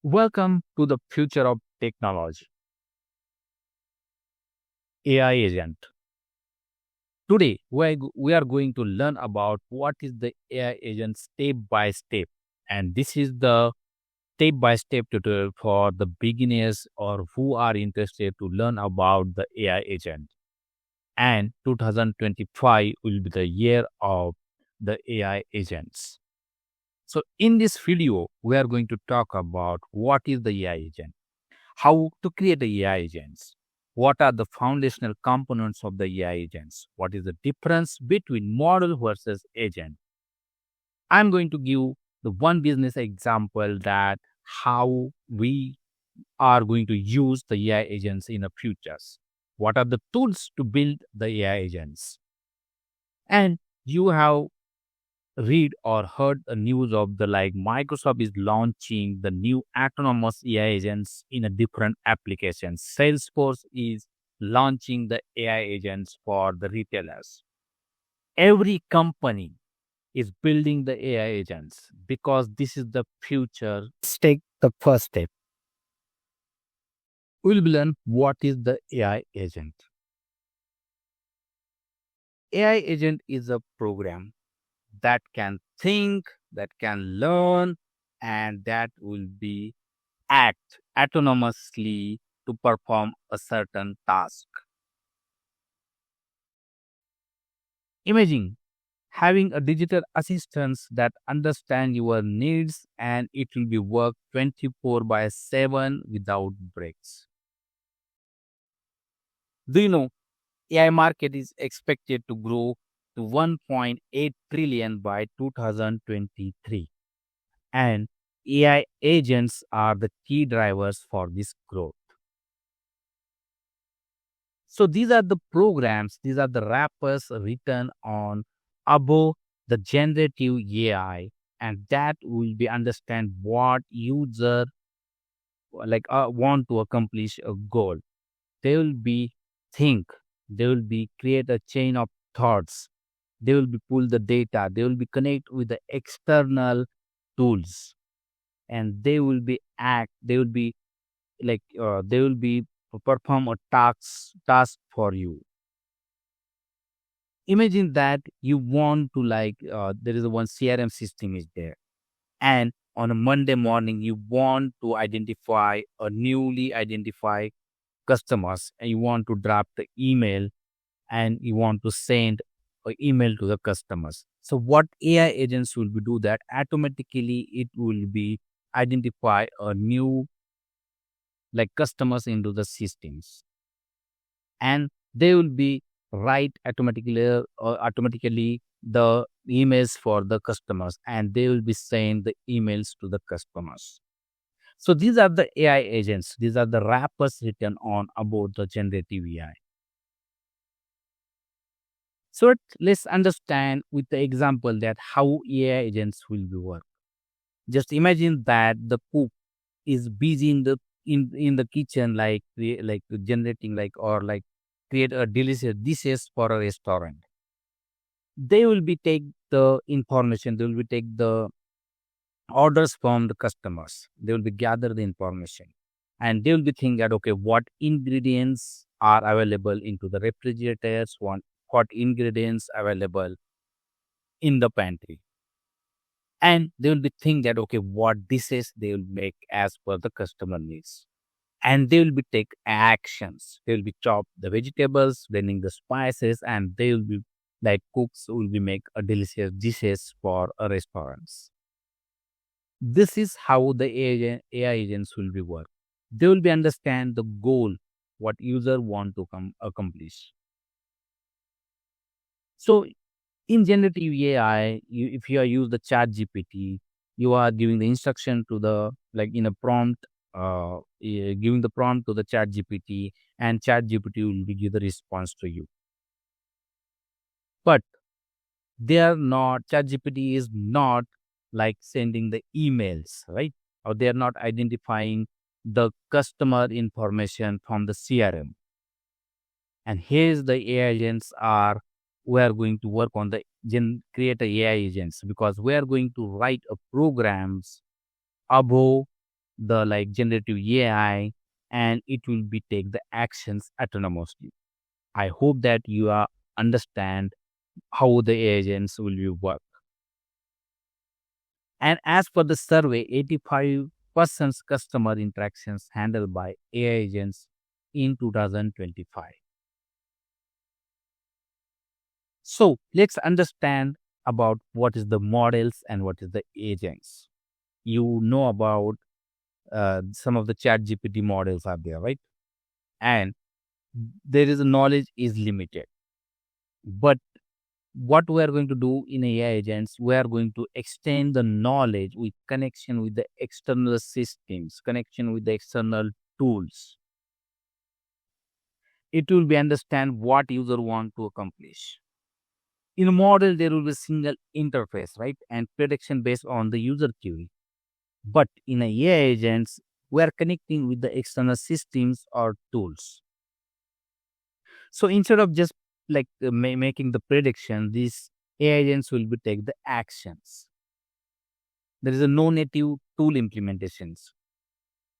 Welcome to the future of technology, AI agent. Today, we are going to learn about what is the AI agent step by step. And this is the step by step tutorial for the beginners or who are interested to learn about the AI agent. And 2025 will be the year of the AI agents. So, in this video, we are going to talk about what is the AI agent, how to create the AI agents, what are the foundational components of the AI agents, what is the difference between model versus agent. I'm going to give the one business example that how we are going to use the AI agents in the futures. What are the tools to build the AI agents? And you have read or heard the news of the like Microsoft is launching the new autonomous AI agents in a different applications. Salesforce is launching the AI agents for the retailers. Every company is building the AI agents because this is the future. Let's take the first step. We'll learn what is the AI agent. AI agent is a program that can think, that can learn, and that will be act autonomously to perform a certain task. Imagine having a digital assistant that understand your needs and it will be work 24 by 7 without breaks. Do you know AI market is expected to grow to 1.8 trillion by 2023 and AI agents are the key drivers for this growth. So these are the programs, these are the wrappers written on above the generative AI, and that will be understand what user want to accomplish a goal. They will be think, they will be create a chain of thoughts, they will be pull the data, they will be connect with the external tools, and they will be act, they will be they will be perform a task for you. Imagine that you want to there is a one CRM system is there, and on a Monday morning you want to identify a newly identified customers and you want to drop the email and you want to send an email to the customers. So what AI agents will be do that automatically it will be identify a new like customers into the systems, and they will be write automatically the emails for the customers and they will be send the emails to the customers. So these are the AI agents, these are the wrappers written on about the generative AI. So let's understand with the example that how AI agents will be work. Just imagine that the cook is busy in the kitchen like generating like or like create a delicious dishes for a restaurant. They will be take the information, they will be take the orders from the customers, they will be gather the information, and they will be think that okay what ingredients are available into the refrigerators, what ingredients available in the pantry, and they will be think that okay what dishes they will make as per the customer needs, and they will be take actions, they will be chop the vegetables, blending the spices, and they will be like cooks will be make a delicious dishes for a restaurants. This is how the AI agents will be work. They will be understand the goal what user want to accomplish. So in generative AI, if you are use the chat GPT, you are giving the instruction to the like in a prompt, giving the prompt to the chat GPT, and chat GPT will be give the response to you. But they are not, chat GPT is not like sending the emails, right? Or they are not identifying the customer information from the CRM. And here's the AI agents are, we are going to work on the create a AI agents because we are going to write a programs above the like generative AI, and it will be take the actions autonomously. I hope that you are understand how the agents will be work. And as per the survey, 85% customer interactions handled by AI agents in 2025. So let's understand about what is the models and what is the agents. You know about some of the chat GPT models are there, right? And there is a knowledge is limited. But what we are going to do in AI agents, we are going to extend the knowledge with connection with the external systems, connection with the external tools. It will be understand what user want to accomplish. In a model, there will be a single interface, right? And prediction based on the user query. But in a AI agents, we are connecting with the external systems or tools. So instead of just like making the prediction, these AI agents will be take the actions. There is a no native tool implementations.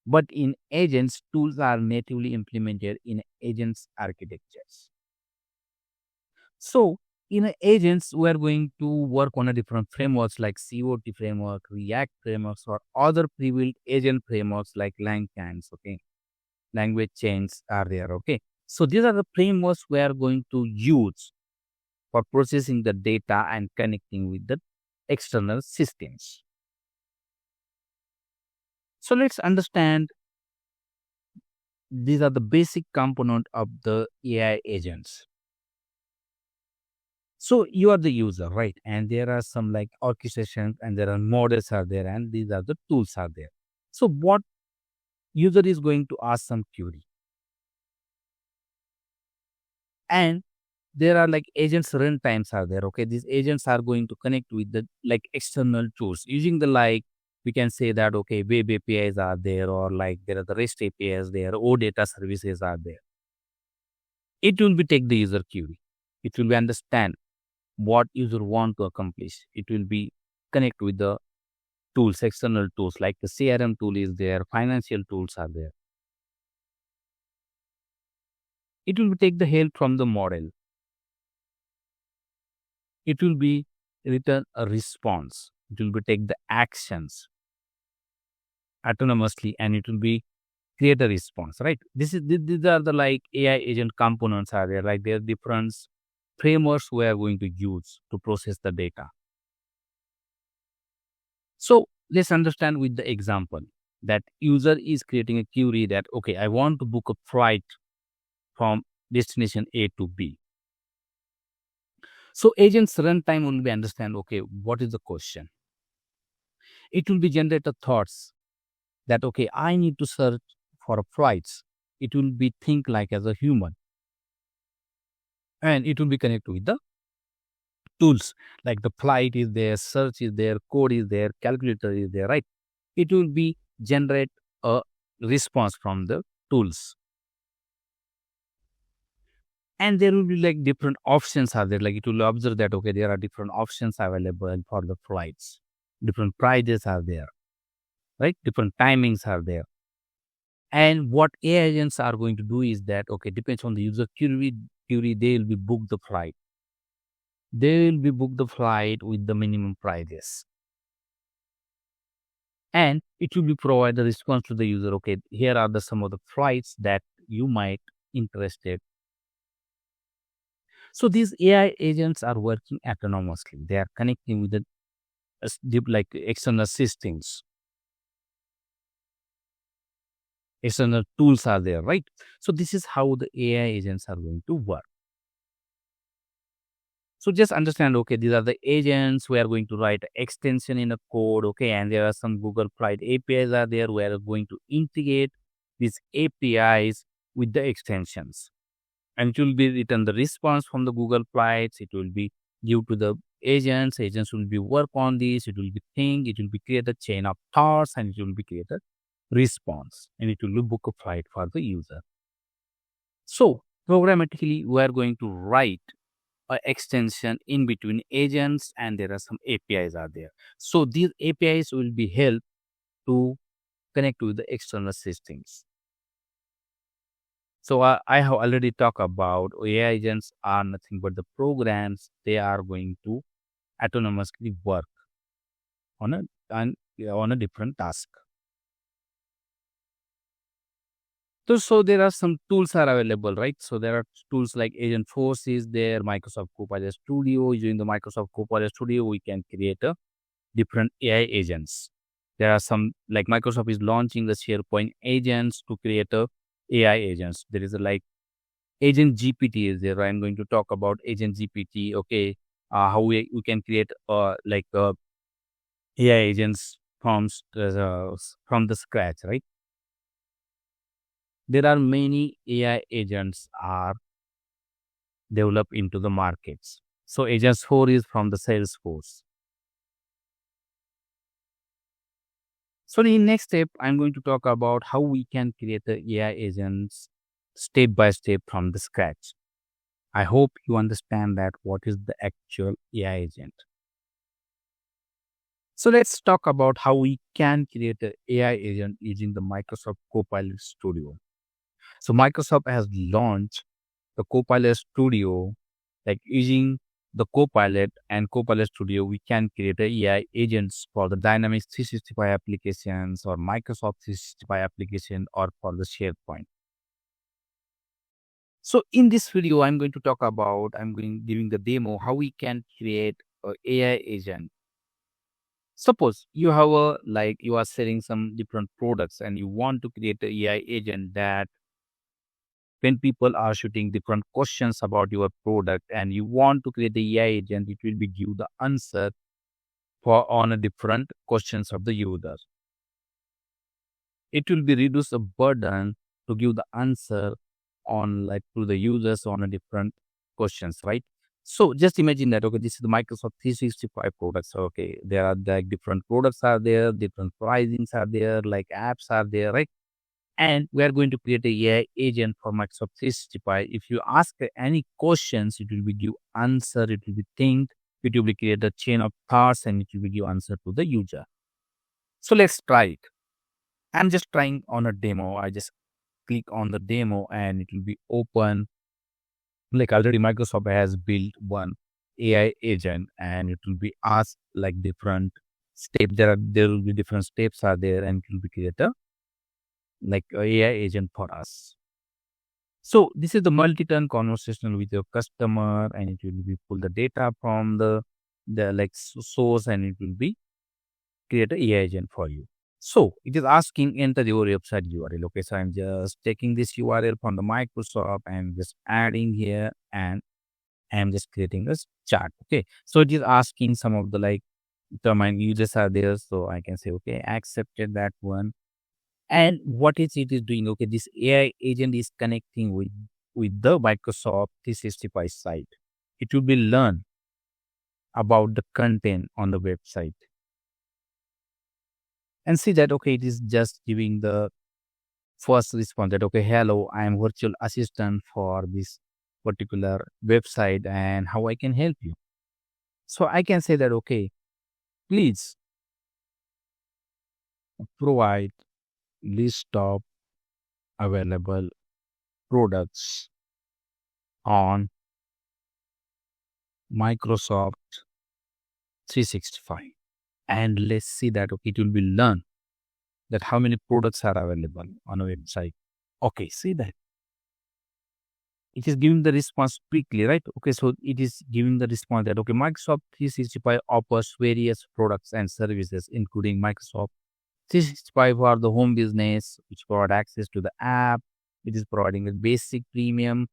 But in agents, tools are natively implemented in agents architectures. So in agents, we are going to work on a different frameworks like COT framework, React frameworks, or other pre-built agent frameworks like LangChains. Okay, language chains are there. Okay, so these are the frameworks we are going to use for processing the data and connecting with the external systems. So let's understand these are the basic component of the AI agents. So you are the user, right? And there are some like orchestrations and there are models are there and these are the tools are there. So what user is going to ask some query and there are like agents runtimes are there. Okay. These agents are going to connect with the like external tools using the like, we can say that, okay, web APIs are there or like there are the REST APIs there, or data services are there. It will be take the user query. It will be understand what user want to accomplish. It will be connect with the tools, external tools like the CRM tool is there, financial tools are there. It will take the help from the model. It will be return a response. It will be take the actions autonomously and it will be create a response, right? These are the like AI agent components are there, like there are different frameworks we are going to use to process the data. So let's understand with the example that user is creating a query that, okay, I want to book a flight from destination A to B. So agent's runtime will be understand, okay, what is the question? It will be generate the thoughts that, okay, I need to search for a flights. It will be think like as a human and it will be connected with the tools like the flight is there, search is there, code is there, calculator is there, right? It will be generate a response from the tools. And there will be like different options are there. Like it will observe that, okay, there are different options available for the flights. Different prices are there, right? Different timings are there. And what AI agents are going to do is that, okay, depends on the user query, they will be book the flight. They will be book the flight with the minimum prices. And it will be provide the response to the user. Okay, here are the some of the flights that you might interested. So these AI agents are working autonomously. They are connecting with the deep like external systems. External tools are there, right? So this is how the AI agents are going to work. So just understand, okay, these are the agents. We are going to write extension in a code, okay, and there are some Google Flight APIs are there. We are going to integrate these APIs with the extensions. And it will be written the response from the Google Flights. It will be due to the agents. Agents will be work on this. It will be think. It will be create a chain of thoughts and it will be create a response. And it will be book a flight for the user. So programmatically, we are going to write a extension in between agents and there are some APIs are there. So these APIs will be help to connect with the external systems. So I have already talked about AI agents are nothing but the programs they are going to autonomously work on on a different task. So there are some tools are available, right? So there are tools like Agent Force is there, Microsoft Copilot Studio. Using the Microsoft Copilot Studio, we can create a different AI agents. There are some like Microsoft is launching the SharePoint agents to create a AI agents. There is a like Agent GPT is there. I'm going to talk about Agent GPT. Okay, how we can create AI agents from the scratch, right? There are many AI agents are developed into the markets. So Agents 4 is from the Salesforce. So in next step, I'm going to talk about how we can create the AI agents step by step from the scratch. I hope you understand that what is the actual AI agent. So let's talk about how we can create an AI agent using the Microsoft Copilot Studio. So Microsoft has launched the Copilot Studio, like using the Copilot and Copilot Studio, we can create AI agents for the Dynamics 365 applications or Microsoft 365 application or for the SharePoint. So in this video, I'm going giving the demo how we can create a AI agent. Suppose you have you are selling some different products and you want to create a AI agent that when people are shooting different questions about your product and you want to create the AI agent, it will be give the answer for on a different questions of the user. It will be reduce the burden to give the answer on like to the users on a different questions, right? So just imagine that, okay, this is the Microsoft 365 products. Okay, there are like different products are there, different pricings are there, like apps are there, right? And we are going to create a AI agent for Microsoft 365. If you ask any questions, it will be give answer, it will be think, it will be create a chain of thoughts, and it will be give answer to the user. So let's try it. I'm just trying on a demo. I just click on the demo and it will be open. Like already Microsoft has built one AI agent and it will be asked like different steps. There will be different steps are there and it will be create a like a AI agent for us. So this is the multi-turn conversational with your customer, and it will be pull the data from the like source, and it will be create a AI agent for you. So it is asking enter your website URL. Okay, so I'm just taking this URL from the Microsoft and just adding here, and I'm just creating this chart. Okay, so it is asking some of the like my users are there, so I can say okay, accepted that one. And what is it is doing? Okay, this AI agent is connecting with the Microsoft 365 site. It will be learn about the content on the website and see that okay, it is just giving the first response that okay, hello, I am virtual assistant for this particular website and how I can help you. So I can say that okay, please provide list of available products on Microsoft 365. And let's see that okay, it will be learn that how many products are available on a website. Okay, see that it is giving the response quickly, right? Okay, so it is giving the response that okay, Microsoft 365 offers various products and services, including Microsoft 365 for the home business, which provide access to the app. It is providing the basic premium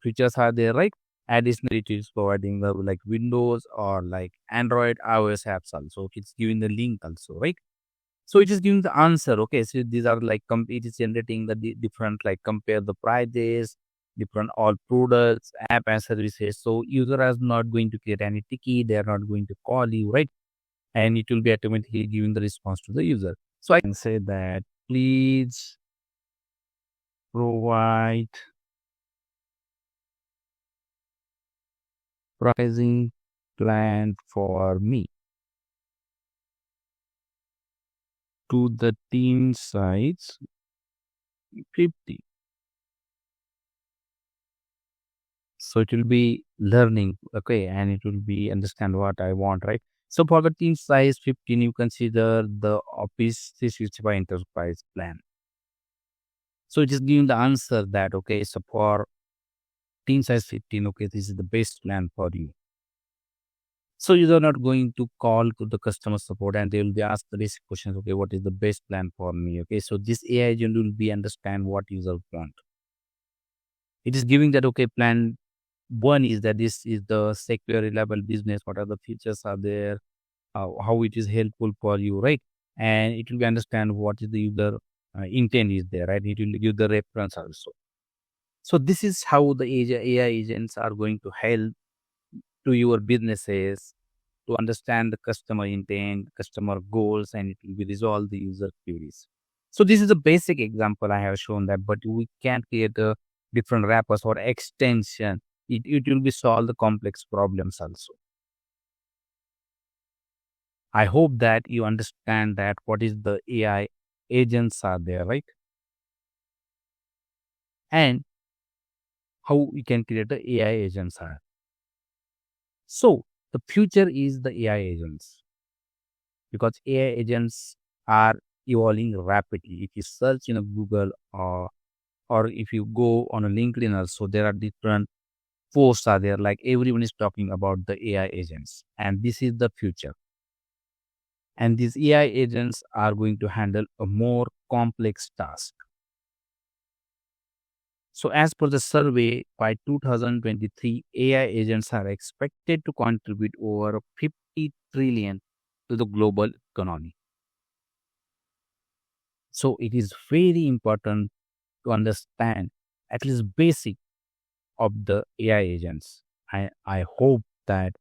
features are there, right? Additionally, it is providing the like Windows or like Android, iOS apps also. It's giving the link also, right? So it is giving the answer. Okay, so these are like it is generating the different like compare the prices, different all products, app and services. So user is not going to create any ticket. They are not going to call you, right? And it will be automatically giving the response to the user. So I can say that please provide pricing plan for me to the team size 50. So it will be learning, okay, and it will be understand what I want, right? So for the team size 15, you consider the Office 365 Enterprise plan. So it is giving the answer that, okay, so for team size 15, okay, this is the best plan for you. So you are not going to call to the customer support and they will be asked the basic questions, okay, what is the best plan for me? Okay, so this AI agent will be understand what user want. It is giving that, okay, plan one is that this is the secure, reliable business. What are the features are there? How it is helpful for you, right? And it will be understand what is the user intent is there, right? It will give the reference also. So this is how the AI agents are going to help to your businesses to understand the customer intent, customer goals, and it will be resolve the user queries. So this is a basic example I have shown that, but we can create a different wrappers or extension. It will be solve the complex problems also. I hope that you understand that what is the AI agents are there, right? And how we can create the AI agents are. So the future is the AI agents because AI agents are evolving rapidly. If you search in a Google or if you go on a LinkedIn also, there are different posts are there. Like everyone is talking about the AI agents, and this is the future. And these AI agents are going to handle a more complex task. So, as per the survey, by 2023, AI agents are expected to contribute over 50 trillion to the global economy. So, it is very important to understand at least basic of the AI agents. I hope that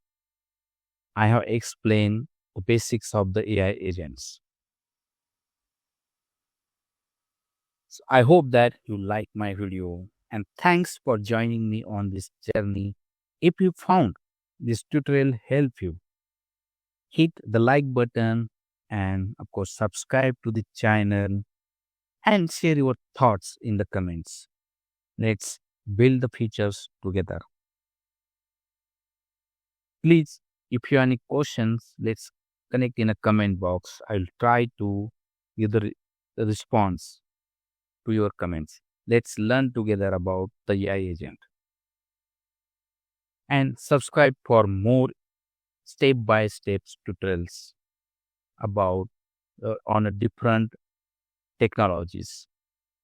I have explained the basics of the AI agents. So I hope that you like my video and thanks for joining me on this journey. If you found this tutorial help you, hit the like button and of course subscribe to the channel and share your thoughts in the comments. Let's build the features together. Please, if you have any questions, let's connect in a comment box. I'll try to give the response to your comments. Let's learn together about the AI agent and subscribe for more step-by-step tutorials about on a different technologies.